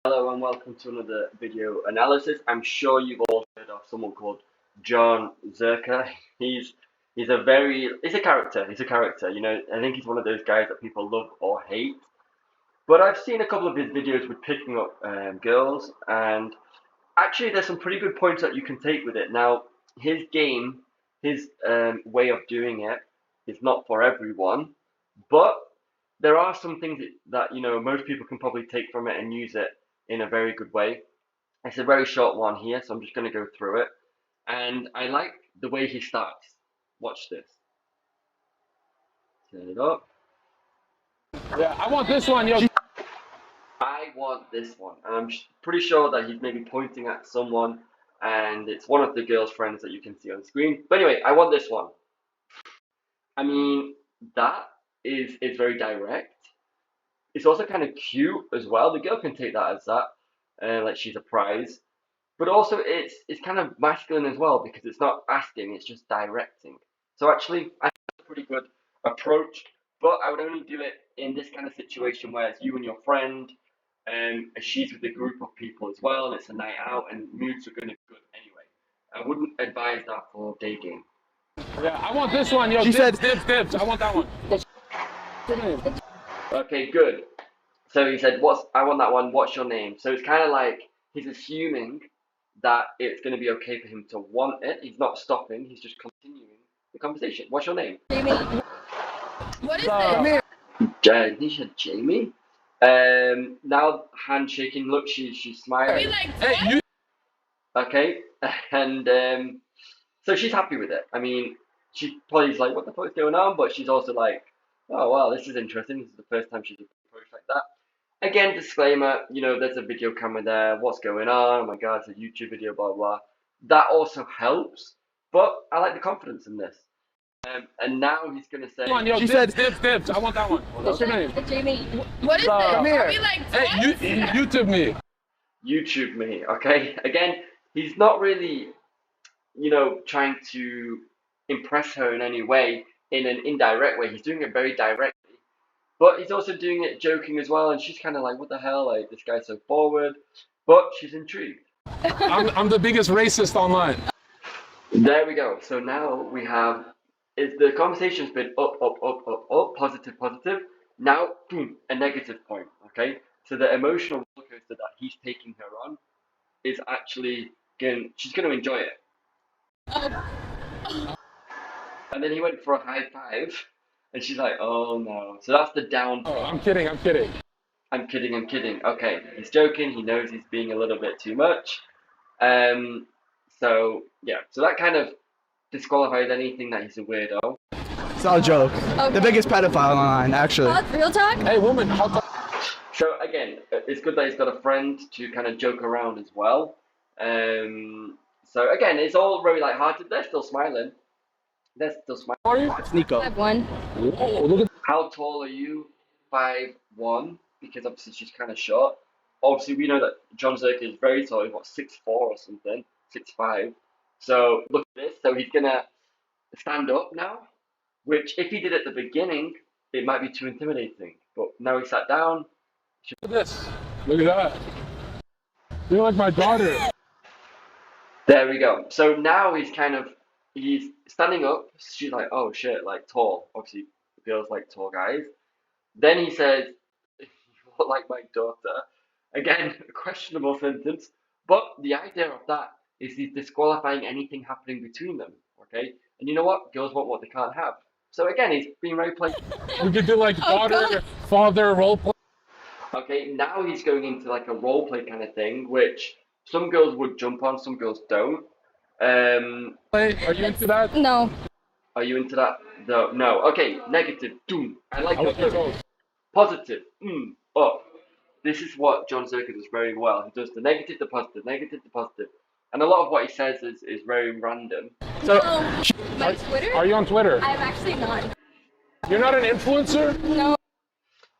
Hello and welcome to another video analysis. I'm sure you've all heard of someone called Jon Zherka. He's he's a character. He's a character. I think he's one of those guys that people love or hate. But I've seen a couple of his videos with picking up girls, and actually there's some pretty good points that you can take with it. Now, his game, his way of doing it, is not for everyone, but there are some things that most people can probably take from it and use it in a very good way. It's a very short one here, so I'm just going to go through it. And I like the way he starts. Watch this. Turn it up. Yeah, I want this one, yo. I want this one. And I'm pretty sure that he's maybe pointing at someone, and it's one of the girl's friends that you can see on screen. But anyway, I want this one. I mean, that is very direct. It's also kind of cute as well. The girl can take that as that, like she's a prize. But also, it's kind of masculine as well because it's not asking; it's just directing. So actually, I think it's a pretty good approach. But I would only do it in this kind of situation where it's you and your friend, and she's with a group of people as well, and it's a night out, and moods are going to be good anyway. I wouldn't advise that for day game. Yeah, I want this one, yo. She said Dibs. I want that one. Okay, good. So he said, I want that one. What's your name?" So it's kind of like he's assuming that it's going to be okay for him to want it. He's not stopping. He's just continuing the conversation. What's your name? Jamie. What is Come this? here. He said Jamie. Now handshaking. Look, she's Are smiling. we like Hey, you. Okay, and so she's happy with it. I mean, she probably's like, "What the fuck is going on?" But she's also like, "Oh wow, this is interesting. This is the first time she's approached like that." Again, disclaimer. There's a video camera there. What's going on? Oh my god, it's a YouTube video. Blah blah. That also helps. But I like the confidence in this. And now he's gonna say, Come on, yo. She said Dibs. I want that one. What's your name? Jamie? What is this? Come here. Are we like Hey, you YouTube me. "YouTube me." Okay. Again, he's not really, trying to impress her in any way in an indirect way. He's doing it very directly, but he's also doing it joking as well. And she's kind of like, "What the hell? Like this guy's so forward," but she's intrigued. I'm the biggest racist online. There we go. So now we have is the conversation's been up, positive, positive. Now, boom, a negative point. Okay, so the emotional roller coaster that he's taking her on is actually she's going to enjoy it. And then he went for a high five, and she's like, "Oh no!" So that's the down. Oh, I'm kidding. I'm kidding. Okay, he's joking. He knows he's being a little bit too much. So yeah, so that kind of disqualifies anything that he's a weirdo. it's all a joke. Okay. The biggest pedophile online, actually. Real talk? Hey, woman. How So again, it's good that he's got a friend to kind of joke around as well. So again, it's all very lighthearted. They're still smiling. are you? It's Nico. 5'1". Whoa, look at. How tall are you? 5'1", because obviously she's kind of short. Obviously, we know that Jon Zherka is very tall. He's what, 6'4" or something, 6'5". So look at this. So he's gonna stand up now, which if he did at the beginning, it might be too intimidating. But now he sat down. Look at this. Look at that. You're like my daughter. There we go. So now he's standing up. She's like, "Oh shit, like tall." Obviously, girls like tall guys. Then he says, "You look like my daughter." Again, a questionable sentence. But the idea of that is he's disqualifying anything happening between them. Okay? And you know what? Girls want what they can't have. So again, he's being very playful. We could do like daughter, father role play. Okay, now he's going into like a role play kind of thing, which some girls would jump on, some girls don't. Are you into that? No. Are you into that? No. Okay, negative. Doom. I like I like your that. toes. Positive. Up. This is what Jon Zherka does very well. He does the negative, the positive, negative, the positive. And a lot of what he says is very random. So, My Twitter? Are you on Twitter? I'm actually not. You're not an influencer? No.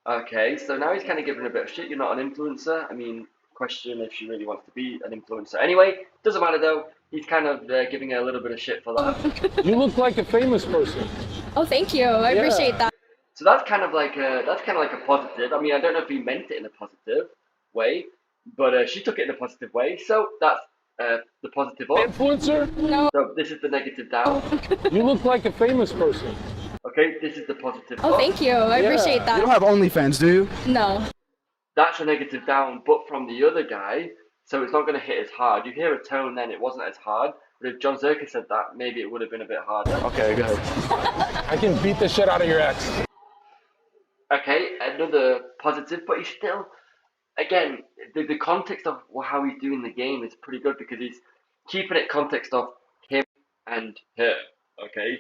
Okay, so now he's kind of giving a bit of shit. You're not an influencer. I mean, question if she really wants to be an influencer. Anyway, doesn't matter though. He's kind of giving her a little bit of shit for that. You look like a famous person. Oh, thank you. I appreciate that. So that's kind of like a positive. I mean, I don't know if he meant it in a positive way, but she took it in a positive way. So that's the positive up. Influencer? No. So this is the negative down. You look like a famous person. Okay, this is the positive Oh, up. thank you. I appreciate You that. don't have OnlyFans, do you? No. That's a negative down, but from the other guy, so it's not going to hit as hard. You hear a tone, then it wasn't as hard. But if Jon Zherka said that, maybe it would have been a bit harder. Okay, good. I can beat the shit out of your ex. Okay, another positive, but he's still, again, the context of how he's doing the game is pretty good because he's keeping it context of him and her. Okay,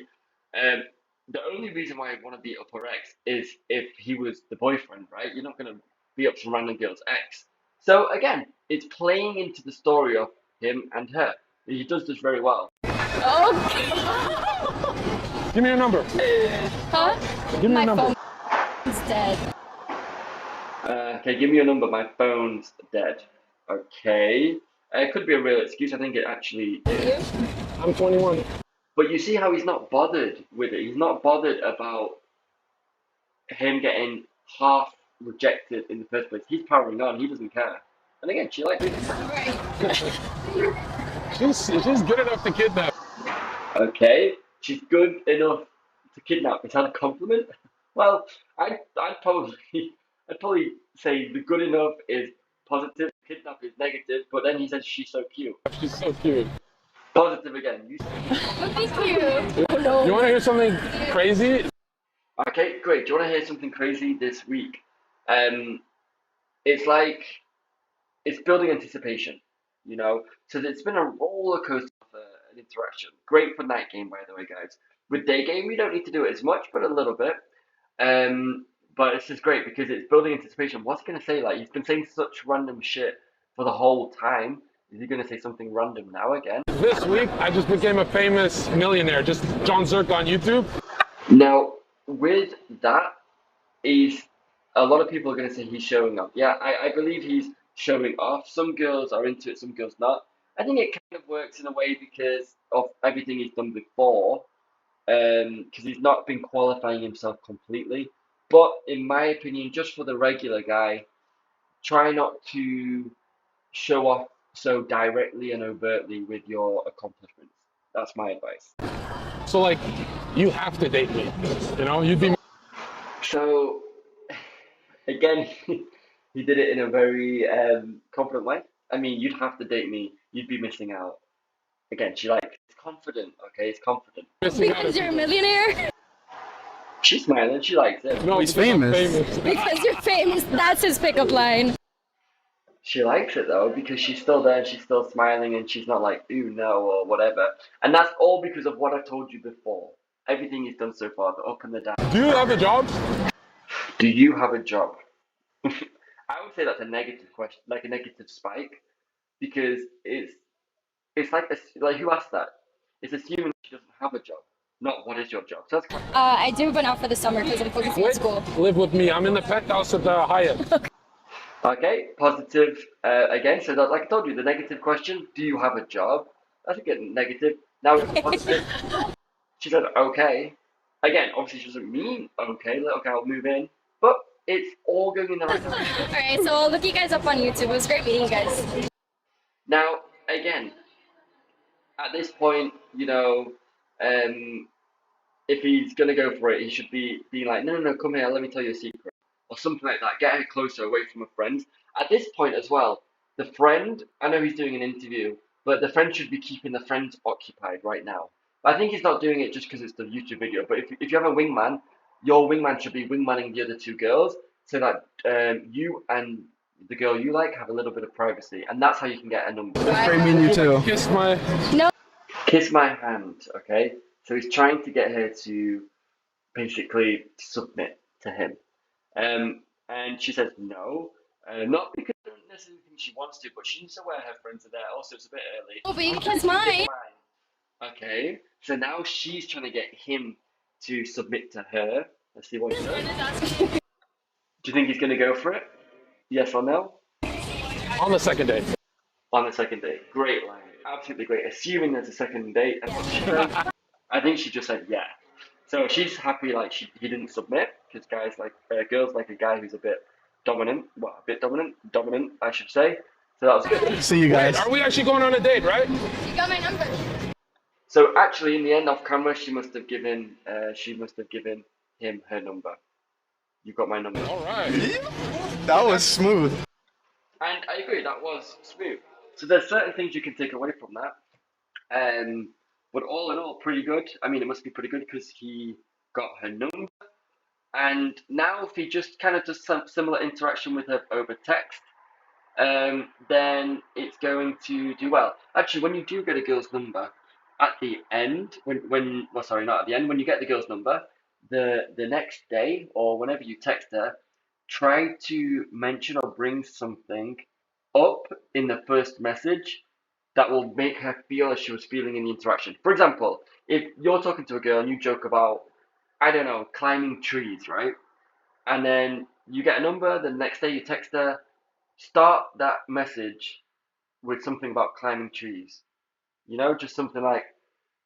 um, the only reason why I want to beat up her ex is if he was the boyfriend, right? You're not gonna beat up some random girl's ex. So again, it's playing into the story of him and her. He does this very well. Okay. Give me your number. Huh? Give me My your number. phone's dead. Okay, give me your number. My phone's dead. Okay, it could be a real excuse. I think it actually is. You? I'm 21. But you see how he's not bothered with it. He's not bothered about him getting half rejected in the first place. He's powering on. He doesn't care. And again, she likes it. Right. She's good enough to kidnap. Okay, she's good enough to kidnap. Is that a compliment? Well, I'd probably I'd probably say the good enough is positive, kidnap is negative. But then he says she's so cute. She's so cute. Positive again. You Oh, thank you. Oh, no. You want to hear something crazy? Okay, great. Do you want to hear something crazy this week? It's like it's building anticipation, you know. So it's been a roller coaster of an interaction. Great for night game, by the way, guys. With day game, we don't need to do it as much, but a little bit. But it's just great because it's building anticipation. What's he gonna say? Like he's been saying such random shit for the whole time. Is he gonna say something random now again? This week, I just became a famous millionaire. Just Jon Zherka on YouTube. Now, with that, is a lot of people are going to say he's showing off. Yeah, I believe he's showing off. Some girls are into it, some girls not. I think it kind of works in a way because of everything he's done before, because he's not been qualifying himself completely. But in my opinion, just for the regular guy, try not to show off so directly and overtly with your accomplishments. That's my advice. So like, you have to date me. You know, you'd be. So, again, he did it in a very confident way. I mean, you'd have to date me, you'd be missing out. Again, she like it's confident, okay? It's confident. missing out Because if you're a you- millionaire? She's smiling, she likes it. No, He's because I'm famous. Because you're famous. That's his pickup line. She likes it though, because she's still there and she's still smiling and she's not like, ooh no, or whatever. And that's all because of what I told you before. Everything he's done so far, the up and the down. Do you have a job? Do you have a job? I would say that's a negative question, like a negative spike, because it's like who asked that? It's assuming she doesn't have a job, not what is your job. So that's quite I do, but not for the summer because I'm focusing on Wait, school. live with me. I'm in the penthouse at the Hyatt. okay. Positive again. So that, like I told you, the negative question: do you have a job? That's a good negative. Now it's positive. She said okay. Again, obviously she doesn't mean okay. Like, okay, I'll move in, but it's all going in the right direction. Alright, so I'll look you guys up on YouTube. It was great meeting you guys. Now, again, at this point, you know, um, if he's gonna go for it, he should be being like, no, no, no, come here, let me tell you a secret, or something like that. Get her closer, away from her friend. At this point as well, the friend, I know he's doing an interview, but the friend should be keeping the friend occupied right now. I think he's not doing it just because it's the YouTube video. But if you have a wingman, your wingman should be wingmanning the other two girls, so that you and the girl you like have a little bit of privacy, and that's how you can get a number. That's great meeting you too. Kiss my. No. Kiss my hand, okay? So he's trying to get her to basically submit to him. And she says no, not because I don't necessarily think she wants to, but she needs to where her friends are there. Also, it's a bit early. Oh, but you can kiss mine. Okay, so now she's trying to get him to submit to her. Let's see what he does. Do you think he's going to go for it? Yes or no? On the second date. On the second date. Great line. Absolutely great. Assuming there's a second date. And what she said, I think she just said yeah. So she's happy like he didn't submit because guys like girls like a guy who's a bit dominant. Well, a bit dominant. Dominant, I should say. So that was good. See you guys. Wait, are we actually going on a date, right? You got my number. So actually, in the end, off camera, she must have given him her number. You got my number. All right. That was smooth. And I agree, that was smooth. So there's certain things you can take away from that. But all in all, pretty good. I mean, it must be pretty good because he got her number. And now if he just kind of does some similar interaction with her over text, then it's going to do well. Actually, when you do get a girl's number, at the end, well, sorry, not at the end, when you get the girl's number, the next day or whenever you text her, try to mention or bring something up in the first message that will make her feel as she was feeling in the interaction. For example, if you're talking to a girl and you joke about, I don't know, climbing trees, right? And then you get a number, the next day you text her, start that message with something about climbing trees. You know, just something like,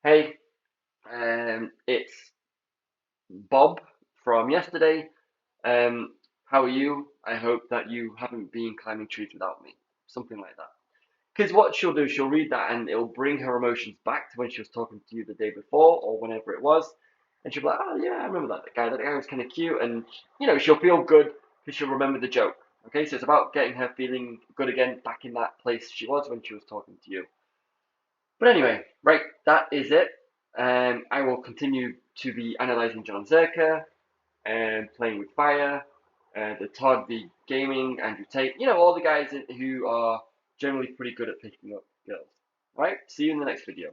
hey, it's Bob from yesterday. How are you? I hope that you haven't been climbing trees without me. Something like that. Because what she'll do, she'll read that and it'll bring her emotions back to when she was talking to you the day before or whenever it was. And she'll be like, oh yeah, I remember that guy. That guy was kind of cute. And, you know, she'll feel good because she'll remember the joke. Okay, so it's about getting her feeling good again back in that place she was when she was talking to you. But anyway, right, that is it. I will continue to be analysing Jon Zherka and playing with fire, the Todd V Gaming, Andrew Tate, you know, all the guys who are generally pretty good at picking up girls. Right, see you in the next video.